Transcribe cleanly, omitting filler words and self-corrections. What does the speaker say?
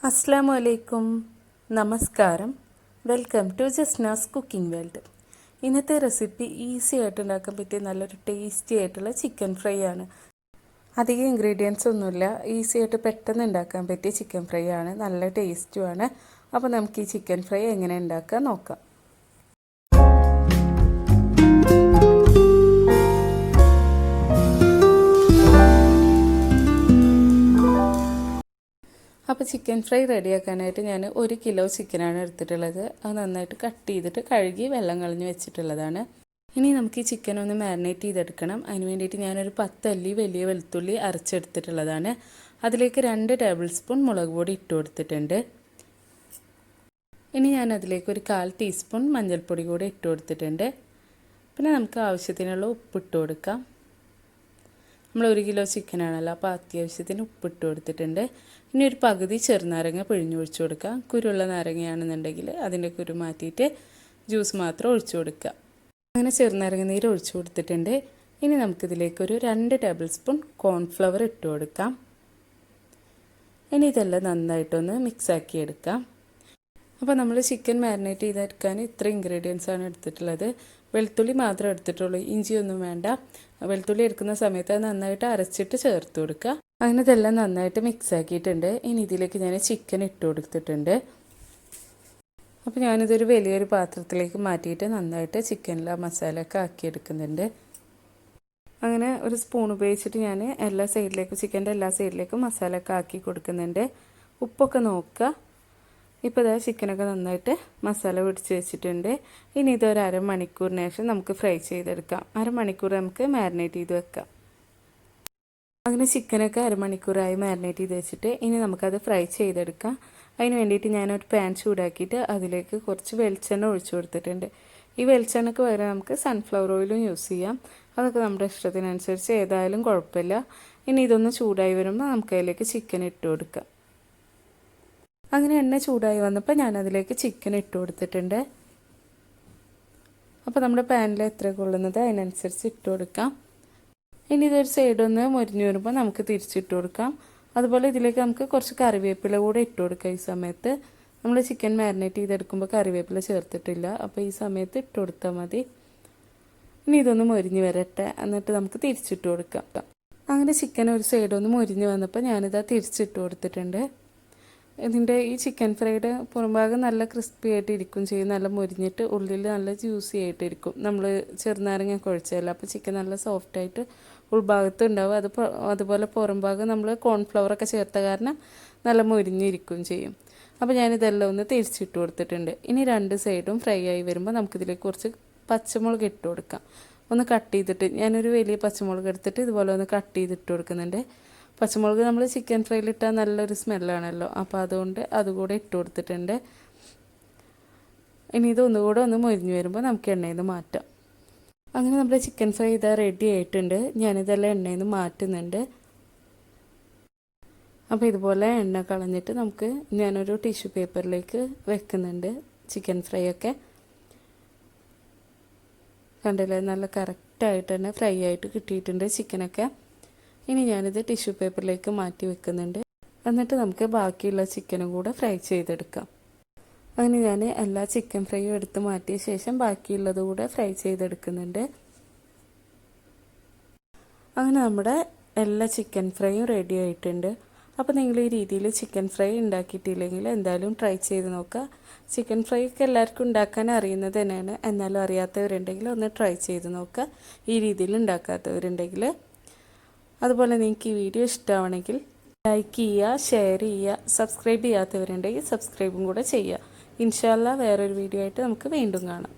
അസ്സലാമു അലൈക്കും, നമസ്കാരം. Welcome to Jasna's cooking world. ഇന്നത്തെ റെസിപ്പി ഈസി ആയിട്ട് ഉണ്ടാക്കാൻ പറ്റിയ നല്ലൊരു ടേസ്റ്റി ആയിട്ടുള്ള ചിക്കൻ ഫ്രൈ ആണ്. അധികം ഇൻഗ്രീഡിയൻസ് ഒന്നുമില്ല, ഈസി ആയിട്ട് പെട്ടെന്ന് ഉണ്ടാക്കാൻ പറ്റിയ ചിക്കൻ ഫ്രൈ ആണ്. നല്ല ടേസ്റ്റുമാണ്. അപ്പോൾ നമുക്ക് ഈ ചിക്കൻ ഫ്രൈ എങ്ങനെ ഉണ്ടാക്കാൻ നോക്കാം. അപ്പോൾ ചിക്കൻ ഫ്രൈ റെഡിയാക്കാനായിട്ട് ഞാൻ 1 കിലോ ചിക്കനാണ് എടുത്തിട്ടുള്ളത്. അത് നന്നായിട്ട് കട്ട് ചെയ്തിട്ട് കഴുകി വെള്ളം കളഞ്ഞ് വെച്ചിട്ടുള്ളതാണ്. ഇനി നമുക്ക് ഈ ചിക്കൻ ഒന്ന് മാരിനേറ്റ് ചെയ്തെടുക്കണം. അതിന് വേണ്ടിയിട്ട് ഞാനൊരു 10 അല്ലി വലിയ വെളുത്തുള്ളി അരച്ചെടുത്തിട്ടുള്ളതാണ്. അതിലേക്ക് 2 ടേബിൾ സ്പൂൺ മുളക് പൊടി ഇട്ട് കൊടുത്തിട്ടുണ്ട്. ഇനി ഞാൻ അതിലേക്ക് ഒരു 1/4 ടീസ്പൂൺ മഞ്ഞൾപ്പൊടി കൂടി ഇട്ട് കൊടുത്തിട്ടുണ്ട്. പിന്നെ നമുക്ക് ആവശ്യത്തിനുള്ള ഉപ്പിട്ട് കൊടുക്കാം. നമ്മൾ 1 കിലോ ചിക്കനാണല്ലോ, അപ്പോൾ അത്യാവശ്യത്തിന് ഉപ്പിട്ട് കൊടുത്തിട്ടുണ്ട്. ഇനി ഒരു പകുതി ചെറുനാരങ്ങ പിഴിഞ്ഞൊഴിച്ച് കൊടുക്കുക. കുരുള്ള നാരങ്ങയാണെന്നുണ്ടെങ്കിൽ അതിൻ്റെ കുരു മാറ്റിയിട്ട് ജ്യൂസ് മാത്രം ഒഴിച്ചു കൊടുക്കുക. അങ്ങനെ ചെറുനാരങ്ങ നീര് ഒഴിച്ചു കൊടുത്തിട്ടുണ്ട്. ഇനി നമുക്കിതിലേക്കൊരു 2 ടേബിൾ സ്പൂൺ കോൺഫ്ലവർ ഇട്ട് കൊടുക്കാം. ഇനി ഇതെല്ലാം നന്നായിട്ടൊന്ന് മിക്സാക്കി എടുക്കാം. അപ്പോൾ നമ്മൾ ചിക്കൻ മാരിനേറ്റ് ചെയ്തെടുക്കാൻ ഇത്ര ഇൻഗ്രീഡിയൻസ് ആണ് എടുത്തിട്ടുള്ളത്. വെളുത്തുള്ളി മാത്രമേ എടുത്തിട്ടുള്ളൂ, ഇഞ്ചിയൊന്നും വേണ്ട. വെളുത്തുള്ളി എടുക്കുന്ന സമയത്ത് അത് നന്നായിട്ട് അരച്ചിട്ട് ചേർത്ത് കൊടുക്കുക. അങ്ങനെ ഇതെല്ലാം നന്നായിട്ട് മിക്സ് ആക്കിയിട്ടുണ്ട്. ഇനി ഇതിലേക്ക് ഞാൻ ചിക്കൻ ഇട്ട് കൊടുത്തിട്ടുണ്ട്. അപ്പോൾ ഞാനിതൊരു വലിയൊരു പാത്രത്തിലേക്ക് മാറ്റിയിട്ട് നന്നായിട്ട് ചിക്കനിലെ മസാലയൊക്കെ ആക്കിയെടുക്കുന്നുണ്ട്. അങ്ങനെ ഒരു സ്പൂൺ ഉപയോഗിച്ചിട്ട് ഞാൻ എല്ലാ സൈഡിലേക്കും ചിക്കൻ്റെ എല്ലാ സൈഡിലേക്കും മസാലയൊക്കെ ആക്കി കൊടുക്കുന്നുണ്ട്. ഉപ്പൊക്കെ നോക്കുക. ഇപ്പോൾ ഇതാ ചിക്കനൊക്കെ നന്നായിട്ട് മസാല പിടിച്ച് വെച്ചിട്ടുണ്ട്. ഇനി ഇതൊരു അരമണിക്കൂറിന് ശേഷം നമുക്ക് ഫ്രൈ ചെയ്തെടുക്കാം. അരമണിക്കൂർ നമുക്ക് മാരിനേറ്റ് ചെയ്ത് വെക്കാം. അങ്ങനെ ചിക്കനൊക്കെ അരമണിക്കൂറായി മാരിനേറ്റ് ചെയ്ത് വെച്ചിട്ട് ഇനി നമുക്കത് ഫ്രൈ ചെയ്തെടുക്കാം. അതിന് വേണ്ടിയിട്ട് ഞാനൊരു പാൻ ചൂടാക്കിയിട്ട് അതിലേക്ക് കുറച്ച് വെളിച്ചെണ്ണ ഒഴിച്ചു കൊടുത്തിട്ടുണ്ട്. ഈ വെളിച്ചെണ്ണയ്ക്ക് പകരം നമുക്ക് സൺഫ്ലവർ ഓയിലും യൂസ് ചെയ്യാം. അതൊക്കെ നമ്മുടെ ഇഷ്ടത്തിനനുസരിച്ച് ഏതായാലും കുഴപ്പമില്ല. ഇനി ഇതൊന്ന് ചൂടായി വരുമ്പോൾ നമുക്ക് അതിലേക്ക് ചിക്കൻ ഇട്ട് കൊടുക്കാം. അങ്ങനെ എണ്ണ ചൂടായി വന്നപ്പോൾ ഞാനതിലേക്ക് ചിക്കൻ ഇട്ട് കൊടുത്തിട്ടുണ്ട്. അപ്പോൾ നമ്മുടെ പാനിൽ എത്ര കൊള്ളുന്നത് അതിനനുസരിച്ച് ഇട്ട് കൊടുക്കാം. ഇനി ഇതൊരു സൈഡൊന്ന് മൊരിഞ്ഞ് വരുമ്പോൾ നമുക്ക് തിരിച്ചിട്ട് കൊടുക്കാം. അതുപോലെ ഇതിലേക്ക് നമുക്ക് കുറച്ച് കറിവേപ്പില കൂടെ ഇട്ട് കൊടുക്കാം. ഈ സമയത്ത് നമ്മൾ ചിക്കൻ മാരിനേറ്റ് ചെയ്തെടുക്കുമ്പോൾ കറിവേപ്പില ചേർത്തിട്ടില്ല, അപ്പോൾ ഈ സമയത്ത് ഇട്ട് കൊടുത്താൽ മതി. ഇനി ഇതൊന്ന് മൊരിഞ്ഞ് വരട്ടെ, എന്നിട്ട് നമുക്ക് തിരിച്ചിട്ട് കൊടുക്കാം. അങ്ങനെ ചിക്കൻ ഒരു സൈഡൊന്ന് മൊരിഞ്ഞ് വന്നപ്പോൾ ഞാനിതാ തിരിച്ചിട്ട് കൊടുത്തിട്ടുണ്ട്. ഇതിൻ്റെ ഈ ചിക്കൻ ഫ്രൈഡ് പുറംഭാഗം നല്ല ക്രിസ്പി ആയിട്ട് ഇരിക്കും ചെയ്യും, നല്ല മൊരിഞ്ഞിട്ട് ഉള്ളിൽ നല്ല ജ്യൂസി ആയിട്ടിരിക്കും. നമ്മൾ ചെറുനാരങ്ങ കുഴച്ചതല്ല, അപ്പോൾ ചിക്കൻ നല്ല സോഫ്റ്റായിട്ട് ഉൾഭാഗത്ത് ഉണ്ടാവും. അതുപോലെ പുറംഭാഗം നമ്മൾ കോൺഫ്ലവറൊക്കെ ചേർത്ത കാരണം നല്ല മൊരിഞ്ഞിരിക്കും ചെയ്യും. അപ്പോൾ ഞാനിതെല്ലാം ഒന്ന് തിരിച്ചിട്ട് കൊടുത്തിട്ടുണ്ട്. ഇനി 2 സൈഡും ഫ്രൈ ആയി വരുമ്പോൾ നമുക്കിതിലേക്ക് കുറച്ച് പച്ചമുളക് ഇട്ട് കൊടുക്കാം. ഒന്ന് കട്ട് ചെയ്തിട്ട് ഞാനൊരു വലിയ പച്ചമുളക് എടുത്തിട്ട് ഇതുപോലെ ഒന്ന് കട്ട് ചെയ്തിട്ട് കൊടുക്കുന്നുണ്ട്. പച്ചമുളക് നമ്മൾ ചിക്കൻ ഫ്രൈയിലിട്ടാൽ നല്ലൊരു സ്മെല്ലാണല്ലോ, അപ്പോൾ അതുകൊണ്ട് അതുകൂടെ ഇട്ട് കൊടുത്തിട്ടുണ്ട്. ഇനി ഇതൊന്നുകൂടെ ഒന്ന് മൊരിഞ്ഞ് വരുമ്പോൾ നമുക്ക് എണ്ണയിൽ നിന്ന് മാറ്റാം. അങ്ങനെ നമ്മുടെ ചിക്കൻ ഫ്രൈ ഇതാ റെഡി ആയിട്ടുണ്ട്. ഞാനിതെല്ലാം എണ്ണയിൽ നിന്ന് മാറ്റുന്നുണ്ട്. അപ്പോൾ ഇതുപോലെ എണ്ണ കളഞ്ഞിട്ട് നമുക്ക് ഞാനൊരു ടിഷ്യൂ പേപ്പറിലേക്ക് വെക്കുന്നുണ്ട്. ചിക്കൻ ഫ്രൈ ഒക്കെ കണ്ടില്ലേ, നല്ല കറക്റ്റായിട്ട് തന്നെ ഫ്രൈ ആയിട്ട് കിട്ടിയിട്ടുണ്ട് ചിക്കനൊക്കെ. ഇനി ഞാനിത് ടിഷ്യൂ പേപ്പറിലേക്ക് മാറ്റി വെക്കുന്നുണ്ട്. എന്നിട്ട് നമുക്ക് ബാക്കിയുള്ള ചിക്കനും കൂടെ ഫ്രൈ ചെയ്തെടുക്കാം. അങ്ങനെ ഞാൻ എല്ലാ ചിക്കൻ ഫ്രൈയും എടുത്ത് മാറ്റിയ ശേഷം ബാക്കിയുള്ളത് കൂടെ ഫ്രൈ ചെയ്തെടുക്കുന്നുണ്ട്. അങ്ങനെ നമ്മുടെ എല്ലാ ചിക്കൻ ഫ്രൈയും റെഡി ആയിട്ടുണ്ട്. അപ്പോൾ നിങ്ങൾ ഈ രീതിയിൽ ചിക്കൻ ഫ്രൈ ഉണ്ടാക്കിയിട്ടില്ലെങ്കിൽ എന്തായാലും ട്രൈ ചെയ്ത് നോക്കുക. ചിക്കൻ ഫ്രൈ ഒക്കെ എല്ലാവർക്കും ഉണ്ടാക്കാൻ അറിയുന്നത് തന്നെയാണ്, എന്നാലും അറിയാത്തവരുണ്ടെങ്കിൽ ഒന്ന് ട്രൈ ചെയ്ത് നോക്കുക. ഈ രീതിയിൽ ഉണ്ടാക്കാത്തവരുണ്ടെങ്കിൽ. അതുപോലെ നിങ്ങൾക്ക് ഈ വീഡിയോ ഇഷ്ടമാണെങ്കിൽ ലൈക്ക് ചെയ്യുക, ഷെയർ ചെയ്യുക, സബ്സ്ക്രൈബ് ചെയ്യാത്തവരുണ്ടെങ്കിൽ സബ്സ്ക്രൈബും കൂടെ ചെയ്യുക. ഇൻഷാ അല്ലാഹ് വേറൊരു വീഡിയോ ആയിട്ട് നമുക്ക് വീണ്ടും കാണാം.